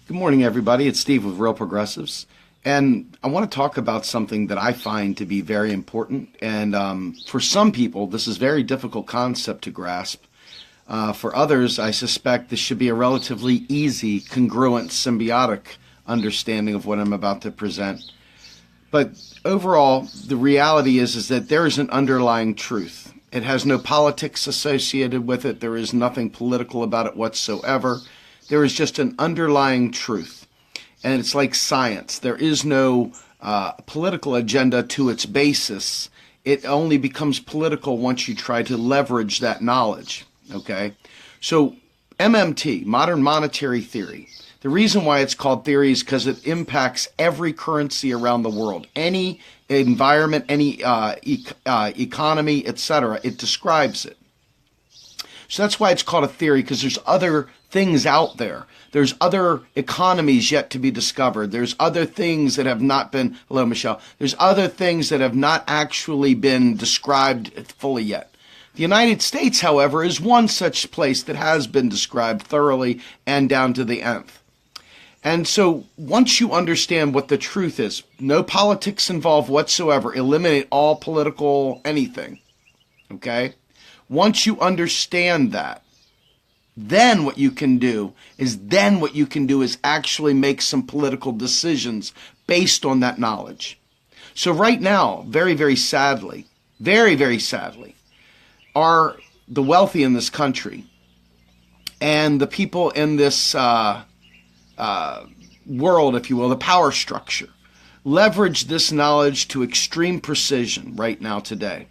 Good morning, everybody. It's Steve with Real Progressives. And I want to talk about something that I find to be very important. And for some people, this is a very difficult concept to grasp. For others, I suspect this should be a relatively easy, congruent, symbiotic understanding of what I'm about to present. But overall, the reality is that there is an underlying truth. It has no politics associated with it. There is nothing political about it whatsoever. There is just an underlying truth. And it's like science. There is no political agenda to its basis. It only becomes political once you try to leverage that knowledge. Okay? So MMT, modern monetary theory, the reason why it's called theory is because it impacts every currency around the world. Any environment, any economy, etc. It describes it. So that's why it's called a theory, because there's other things out there. There's other economies yet to be discovered. There's other things that have not been, hello, Michelle. There's other things that have not actually been described fully yet. The United States, however, is one such place that has been described thoroughly and down to the nth. And so once you understand what the truth is, no politics involved whatsoever, eliminate all political anything, okay? Once you understand that, then what you can do is actually make some political decisions based on that knowledge. So right now, very, very sadly, are the wealthy in this country and the people in this world, if you will, the power structure, leverage this knowledge to extreme precision right now today.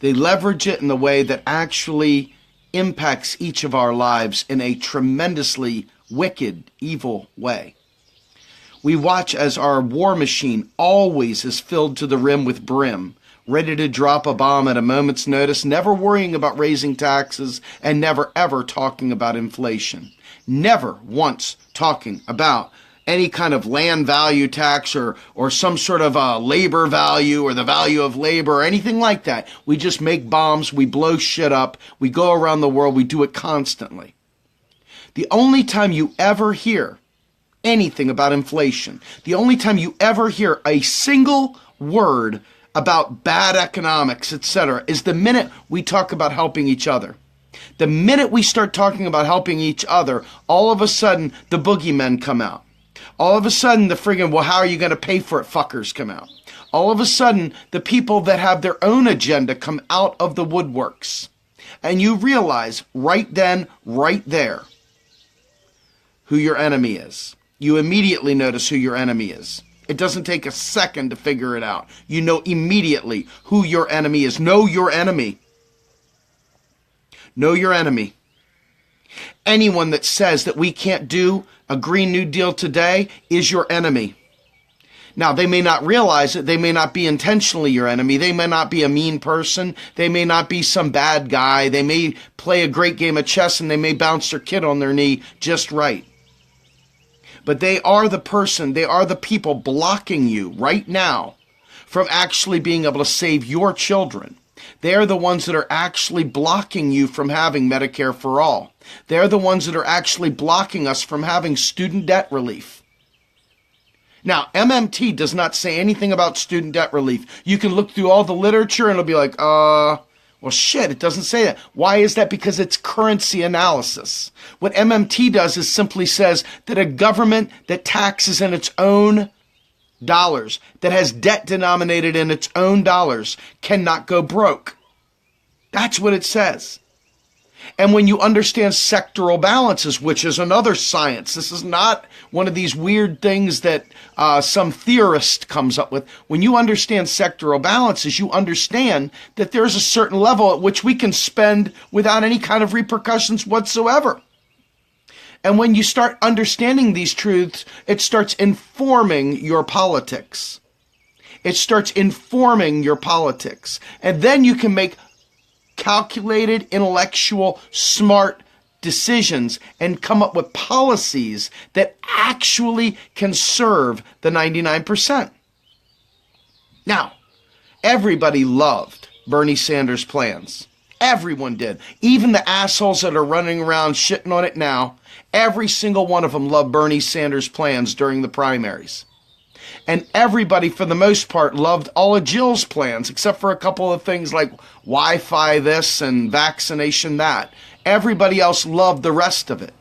They leverage it in the way that actually impacts each of our lives in a tremendously wicked, evil way. We watch as our war machine always is filled to the rim with brim, ready to drop a bomb at a moment's notice, never worrying about raising taxes and never ever talking about inflation. Never once talking about any kind of land value tax or some sort of labor value or the value of labor or anything like that. We just make bombs, we blow shit up, we go around the world, we do it constantly. The only time you ever hear anything about inflation, the only time you ever hear a single word about bad economics, etc., is the minute we talk about helping each other. The minute we start talking about helping each other, all of a sudden the boogeymen come out. All of a sudden, the friggin', well, how are you going to pay for it fuckers come out. All of a sudden, the people that have their own agenda come out of the woodworks. And you realize right then, right there, who your enemy is. You immediately notice who your enemy is. It doesn't take a second to figure it out. You know immediately who your enemy is. Know your enemy. Know your enemy. Anyone that says that we can't do a Green New Deal today is your enemy. Now, they may not realize it. They may not be intentionally your enemy. They may not be a mean person. They may not be some bad guy. They may play a great game of chess and they may bounce their kid on their knee just right. But they are the person, they are the people blocking you right now from actually being able to save your children. They're the ones that are actually blocking you from having Medicare for all. They're the ones that are actually blocking us from having student debt relief. Now, MMT does not say anything about student debt relief. You can look through all the literature and it'll be like, well, shit, it doesn't say that. Why is that? Because it's currency analysis. What MMT does is simply says that a government that taxes in its own dollars, that has debt denominated in its own dollars, cannot go broke. That's what it says. And when you understand sectoral balances, which is another science, this is not one of these weird things that some theorist comes up with. When you understand sectoral balances, you understand that there's a certain level at which we can spend without any kind of repercussions whatsoever. And when you start understanding these truths, it starts informing your politics. It starts informing your politics. And then you can make calculated, intellectual, smart decisions and come up with policies that actually can serve the 99%. Now, everybody loved Bernie Sanders' plans. Everyone did. Even the assholes that are running around shitting on it now, every single one of them loved Bernie Sanders' plans during the primaries. And everybody, for the most part, loved all of Jill's plans, except for a couple of things like Wi-Fi this and vaccination that. Everybody else loved the rest of it.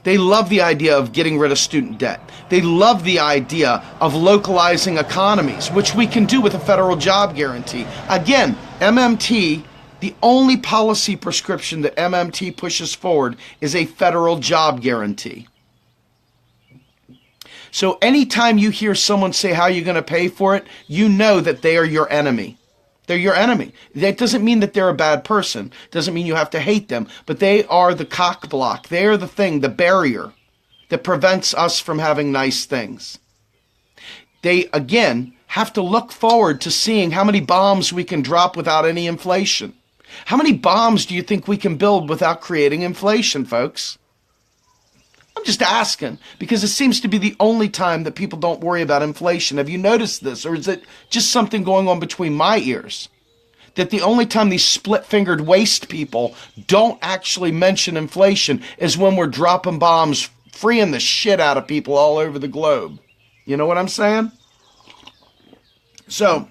They love the idea of getting rid of student debt. They love the idea of localizing economies, which we can do with a federal job guarantee. Again, MMT, the only policy prescription that MMT pushes forward is a federal job guarantee. So anytime you hear someone say how you're going to pay for it, you know that they are your enemy. They're your enemy. That doesn't mean that they're a bad person. Doesn't mean you have to hate them. But they are the cock block. They are the thing, the barrier that prevents us from having nice things. They, again, have to look forward to seeing how many bombs we can drop without any inflation. How many bombs do you think we can build without creating inflation, folks? I'm just asking, because it seems to be the only time that people don't worry about inflation. Have you noticed this? Or is it just something going on between my ears? That the only time these split-fingered waste people don't actually mention inflation is when we're dropping bombs, freeing the shit out of people all over the globe. You know what I'm saying? So,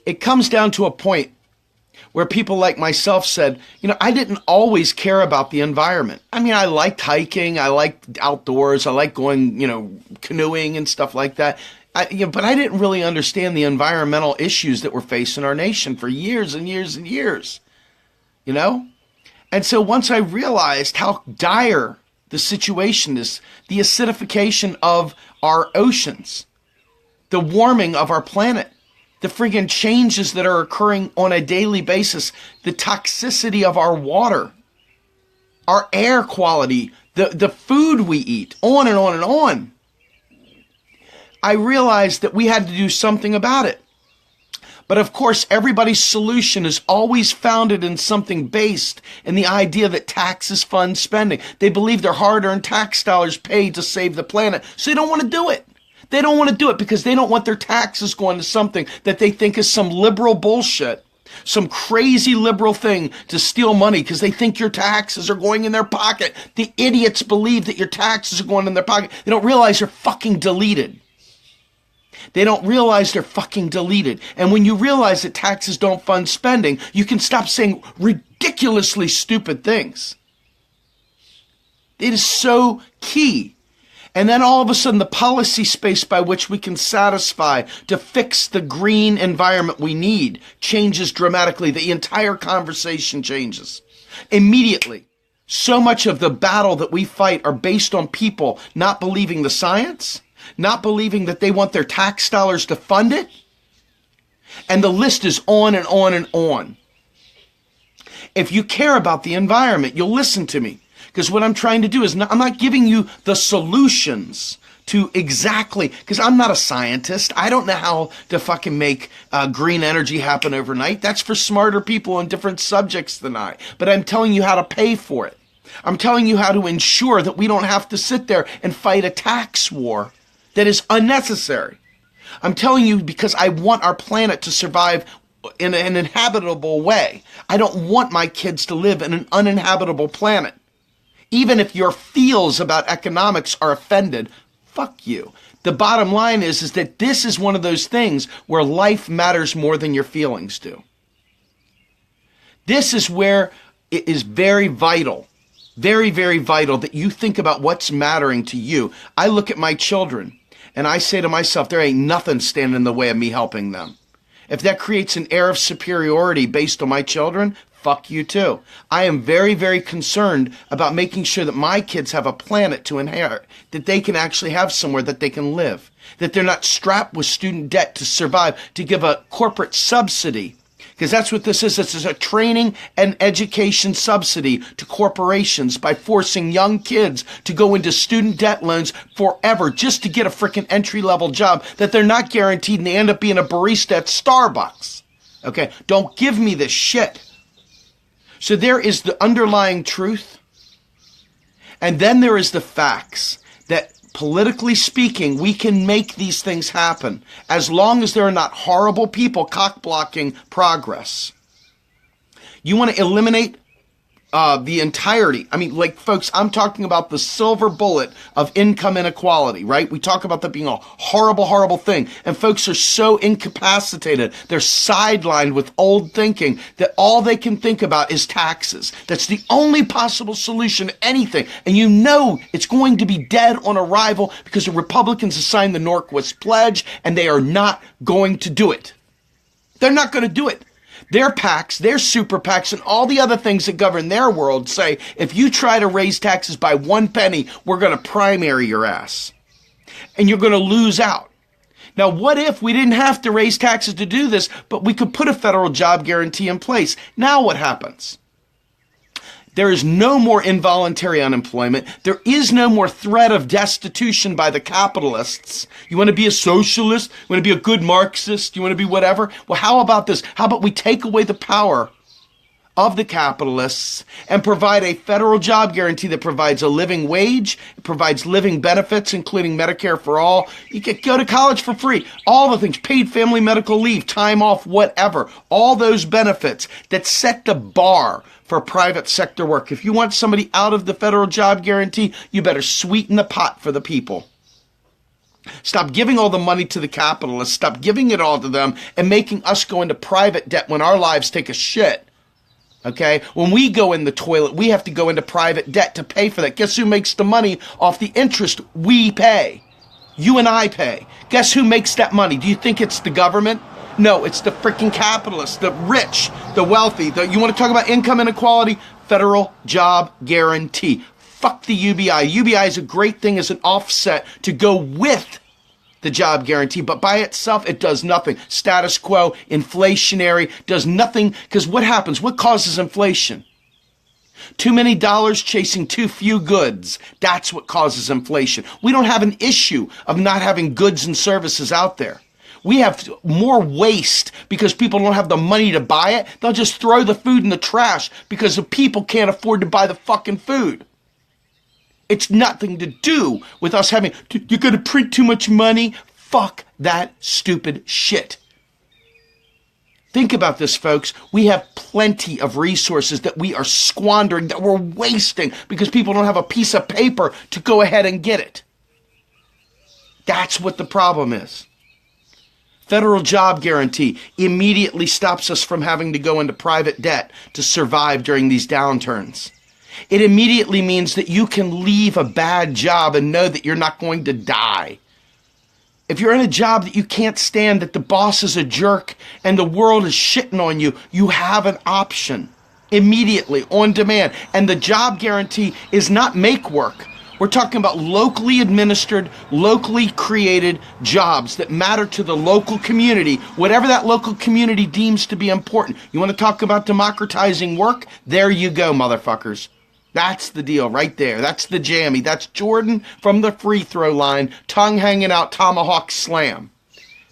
it comes down to a point where people like myself said, I didn't always care about the environment. I mean, I liked hiking, I liked outdoors, I liked going, canoeing and stuff like that. But I didn't really understand the environmental issues that were facing our nation for years and years and years, And so once I realized how dire the situation is, the acidification of our oceans, the warming of our planet, the friggin' changes that are occurring on a daily basis, the toxicity of our water, our air quality, the food we eat, on and on and on. I realized that we had to do something about it. But of course, everybody's solution is always founded in something based in the idea that taxes fund spending. They believe their hard-earned tax dollars paid to save the planet, so they don't want to do it. They don't want to do it because they don't want their taxes going to something that they think is some liberal bullshit, some crazy liberal thing to steal money because they think your taxes are going in their pocket. The idiots believe that your taxes are going in their pocket. They don't realize they're fucking deleted. They don't realize they're fucking deleted. And when you realize that taxes don't fund spending, you can stop saying ridiculously stupid things. It is so key. And then all of a sudden, the policy space by which we can satisfy to fix the green environment we need changes dramatically. The entire conversation changes immediately. So much of the battle that we fight are based on people not believing the science, not believing that they want their tax dollars to fund it. And the list is on and on and on. If you care about the environment, you'll listen to me. Because what I'm trying to do is I'm not giving you the solutions to exactly, because I'm not a scientist. I don't know how to fucking make green energy happen overnight. That's for smarter people on different subjects than I. But I'm telling you how to pay for it. I'm telling you how to ensure that we don't have to sit there and fight a tax war that is unnecessary. I'm telling you because I want our planet to survive in an inhabitable way. I don't want my kids to live in an uninhabitable planet. Even if your feels about economics are offended, fuck you. The bottom line is that this is one of those things where life matters more than your feelings do. This is where it is very vital, very, very vital that you think about what's mattering to you. I look at my children and I say to myself, there ain't nothing standing in the way of me helping them. If that creates an air of superiority based on my children, fuck you too. I am very, very concerned about making sure that my kids have a planet to inherit, that they can actually have somewhere that they can live, that they're not strapped with student debt to survive, to give a corporate subsidy. Because that's what this is. This is a training and education subsidy to corporations by forcing young kids to go into student debt loans forever just to get a freaking entry-level job that they're not guaranteed and they end up being a barista at Starbucks. Okay? Don't give me this shit. So there is the underlying truth, and then there is the facts that, politically speaking, we can make these things happen as long as there are not horrible people cock-blocking progress. You want to eliminate the entirety. I mean, like, folks, I'm talking about the silver bullet of income inequality, right? We talk about that being a horrible, horrible thing. And folks are so incapacitated. They're sidelined with old thinking that all they can think about is taxes. That's the only possible solution to anything. And you know it's going to be dead on arrival because the Republicans have signed the Norquist Pledge and they are not going to do it. They're not going to do it. Their PACs, their super PACs, and all the other things that govern their world say, if you try to raise taxes by 1 penny, we're going to primary your ass. And you're going to lose out. Now, what if we didn't have to raise taxes to do this, but we could put a federal job guarantee in place? Now what happens? There is no more involuntary unemployment. There is no more threat of destitution by the capitalists. You want to be a socialist? You want to be a good Marxist? You want to be whatever? Well, how about this? How about we take away the power of the capitalists and provide a federal job guarantee that provides a living wage, it provides living benefits, including Medicare for all. You can go to college for free. All the things, paid family medical leave, time off, whatever. All those benefits that set the bar for private sector work. If you want somebody out of the federal job guarantee, you better sweeten the pot for the people. Stop giving all the money to the capitalists. Stop giving it all to them and making us go into private debt when our lives take a shit. Okay? When we go in the toilet, we have to go into private debt to pay for that. Guess who makes the money off the interest we pay? You and I pay. Guess who makes that money? Do you think it's the government? No, it's the freaking capitalists, the rich, the wealthy. You want to talk about income inequality? Federal job guarantee. Fuck the UBI. UBI is a great thing as an offset to go with the job guarantee, but by itself, it does nothing. Status quo, inflationary, does nothing, because what happens? What causes inflation? Too many dollars chasing too few goods. That's what causes inflation. We don't have an issue of not having goods and services out there. We have more waste because people don't have the money to buy it. They'll just throw the food in the trash because the people can't afford to buy the fucking food. It's nothing to do with us having, you're going to print too much money. Fuck that stupid shit. Think about this, folks. We have plenty of resources that we are squandering, that we're wasting because people don't have a piece of paper to go ahead and get it. That's what the problem is. Federal job guarantee immediately stops us from having to go into private debt to survive during these downturns. It immediately means that you can leave a bad job and know that you're not going to die. If you're in a job that you can't stand, that the boss is a jerk and the world is shitting on you, you have an option immediately on demand. And the job guarantee is not make work. We're talking about locally administered, locally created jobs that matter to the local community, whatever that local community deems to be important. You want to talk about democratizing work? There you go, motherfuckers. That's the deal right there. That's the jammy. That's Jordan from the free throw line, tongue hanging out, tomahawk slam.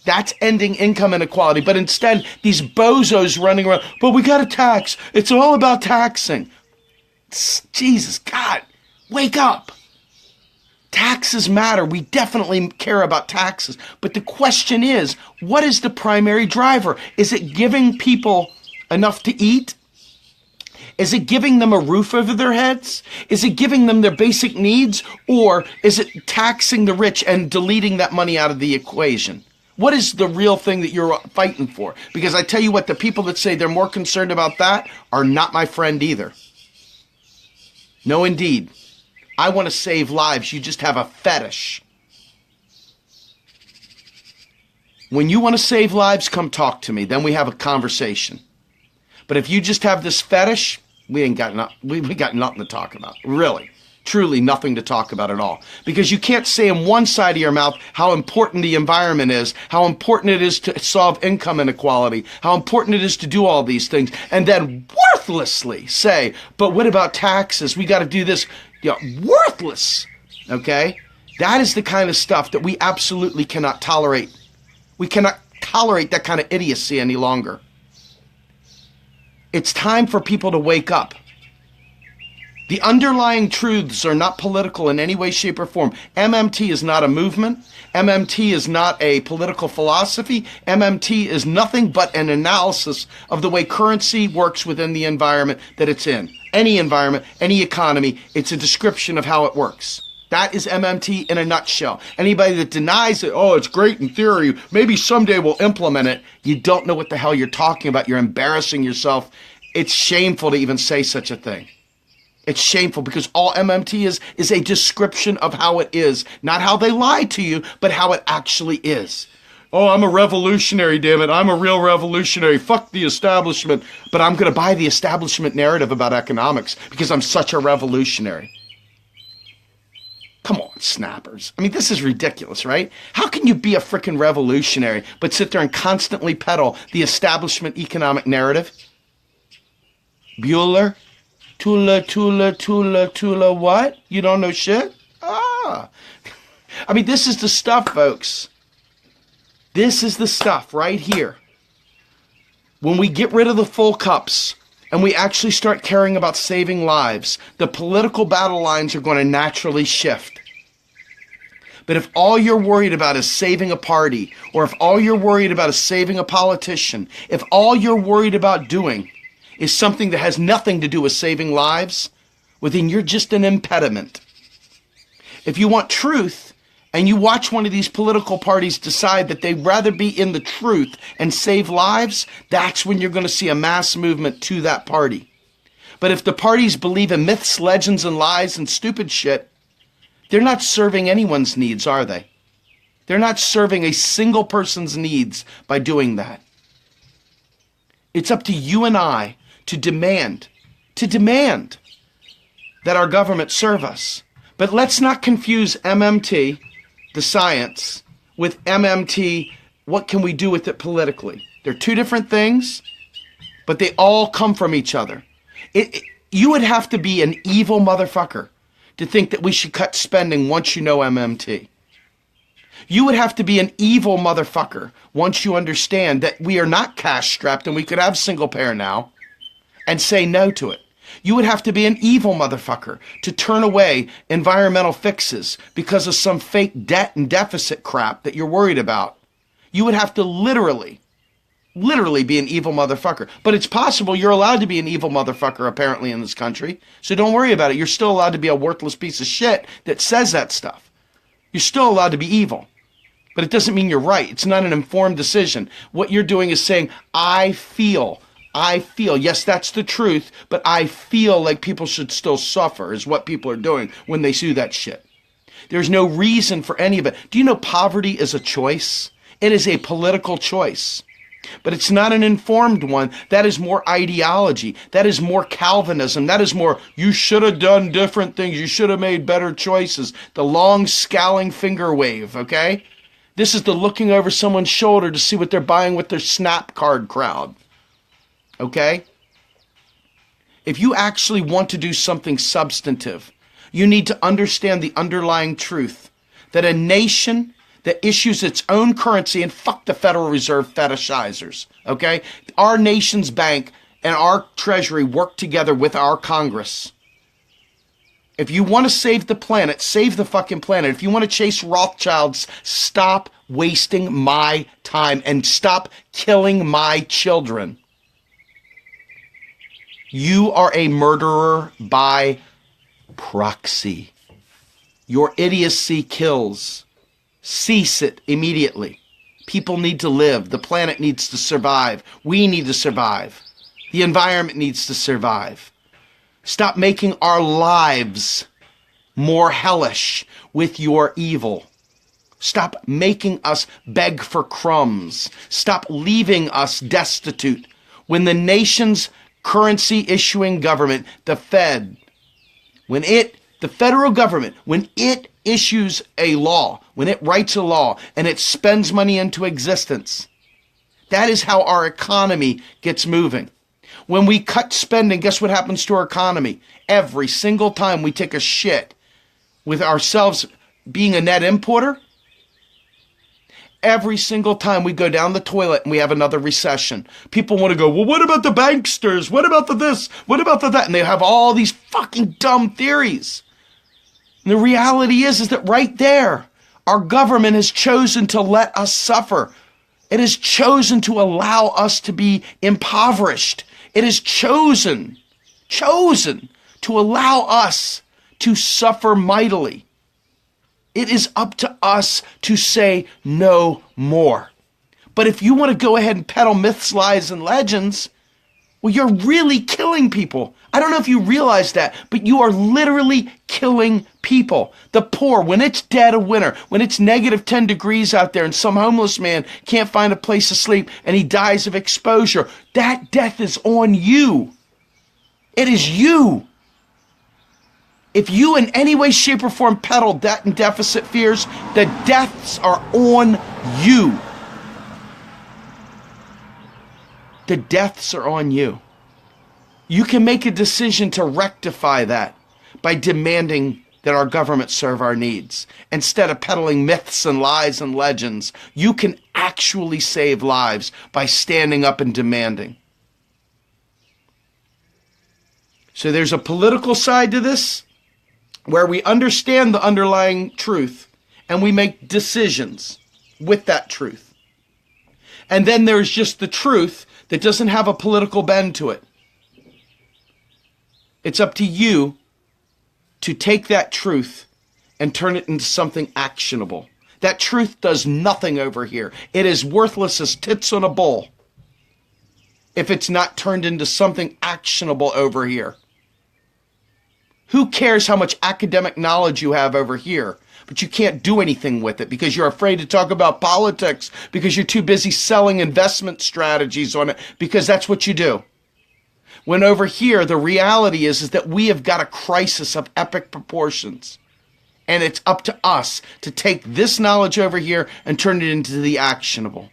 That's ending income inequality. But instead, these bozos running around, but we got to tax. It's all about taxing. Jesus, God, wake up. Taxes matter. We definitely care about taxes. But the question is, what is the primary driver? Is it giving people enough to eat? Is it giving them a roof over their heads? Is it giving them their basic needs? Or is it taxing the rich and deleting that money out of the equation? What is the real thing that you're fighting for? Because I tell you what, the people that say they're more concerned about that are not my friend either. No, indeed. I want to save lives. You just have a fetish. When you want to save lives, come talk to me. Then we have a conversation. But if you just have this fetish, we got nothing to talk about. Really. Truly nothing to talk about at all. Because you can't say in one side of your mouth how important the environment is, how important it is to solve income inequality, how important it is to do all these things, and then worthlessly say, but what about taxes? We got to do this. Worthless. Okay? That is the kind of stuff that we absolutely cannot tolerate. We cannot tolerate that kind of idiocy any longer. It's time for people to wake up. The underlying truths are not political in any way, shape, or form. MMT is not a movement. MMT is not a political philosophy. MMT is nothing but an analysis of the way currency works within the environment that it's in. Any environment, any economy, it's a description of how it works. That is MMT in a nutshell. Anybody that denies it, oh, it's great in theory, maybe someday we'll implement it, you don't know what the hell you're talking about. You're embarrassing yourself. It's shameful to even say such a thing. It's shameful because all MMT is a description of how it is. Not how they lie to you, but how it actually is. Oh, I'm a revolutionary, damn it. I'm a real revolutionary. Fuck the establishment. But I'm going to buy the establishment narrative about economics because I'm such a revolutionary. Come on, snappers. I mean, this is ridiculous, right? How can you be a frickin' revolutionary but sit there and constantly peddle the establishment economic narrative? Bueller? Tula, what? You don't know shit? Ah. I mean, this is the stuff, folks. This is the stuff right here. When we get rid of the full cups and we actually start caring about saving lives, the political battle lines are going to naturally shift. But if all you're worried about is saving a party, or if all you're worried about is saving a politician, if all you're worried about doing is something that has nothing to do with saving lives, well, then you're just an impediment. If you want truth, and you watch one of these political parties decide that they'd rather be in the truth and save lives, that's when you're going to see a mass movement to that party. But if the parties believe in myths, legends, and lies and stupid shit, they're not serving anyone's needs, are they? They're not serving a single person's needs by doing that. It's up to you and I to demand that our government serve us. But let's not confuse MMT, the science, with MMT, what can we do with it politically? They're two different things, but they all come from each other. You would have to be an evil motherfucker to think that we should cut spending once you know MMT. You would have to be an evil motherfucker once you understand that we are not cash strapped and we could have single payer now and say no to it. You would have to be an evil motherfucker to turn away environmental fixes because of some fake debt and deficit crap that you're worried about. You would have to literally be an evil motherfucker. But it's possible you're allowed to be an evil motherfucker apparently in this country. So don't worry about it. You're still allowed to be a worthless piece of shit that says that stuff. You're still allowed to be evil. But it doesn't mean you're right. It's not an informed decision. What you're doing is saying, I feel. Yes, that's the truth, but I feel like people should still suffer is what people are doing when they do that shit. There's no reason for any of it. Do you know poverty is a choice? It is a political choice. But it's not an informed one. That is more ideology. That is more Calvinism. That is more, you should have done different things. You should have made better choices. The long scowling finger wave, okay? This is the looking over someone's shoulder to see what they're buying with their Snap card crowd. Okay? If you actually want to do something substantive, you need to understand the underlying truth that a nation that issues its own currency, and fuck the Federal Reserve fetishizers, okay? Our nation's bank and our treasury work together with our Congress. If you want to save the planet, save the fucking planet. If you want to chase Rothschilds, stop wasting my time and stop killing my children. You are a murderer by proxy. Your idiocy kills. Cease it immediately. People need to live. The planet needs to survive. We need to survive. The environment needs to survive. Stop making our lives more hellish with your evil. Stop making us beg for crumbs. Stop leaving us destitute. When the nation's currency issuing government, the Fed, the federal government, when it issues a law, when it writes a law and it spends money into existence, that is how our economy gets moving. When we cut spending, guess what happens to our economy? Every single time we take a shit with ourselves being a net importer, Every single time we go down the toilet and we have another recession, people want to go, well, what about the banksters? What about the this? What about the that? And they have all these fucking dumb theories. And the reality is that right there, our government has chosen to let us suffer. It has chosen to allow us to be impoverished. It has chosen to allow us to suffer mightily. It is up to us to say no more. But if you want to go ahead and peddle myths, lies, and legends, well, you're really killing people. I don't know if you realize that, but you are literally killing people. The poor, when it's dead of winter, when it's negative 10 degrees out there and some homeless man can't find a place to sleep and he dies of exposure, that death is on you. It is you. If you in any way, shape, or form peddle debt and deficit fears, the deaths are on you. The deaths are on you. You can make a decision to rectify that by demanding that our government serve our needs. Instead of peddling myths and lies and legends, you can actually save lives by standing up and demanding. So there's a political side to this, where we understand the underlying truth and we make decisions with that truth. And then there's just the truth that doesn't have a political bend to it. It's up to you to take that truth and turn it into something actionable. That truth does nothing over here. It is worthless as tits on a bull if it's not turned into something actionable over here. Who cares how much academic knowledge you have over here, but you can't do anything with it because you're afraid to talk about politics, because you're too busy selling investment strategies on it, because that's what you do. When over here, the reality is that we have got a crisis of epic proportions. And it's up to us to take this knowledge over here and turn it into the actionable.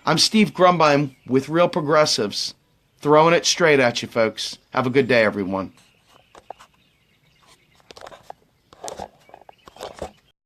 I'm Steve Grumbine with Real Progressives, throwing it straight at you, folks. Have a good day, everyone.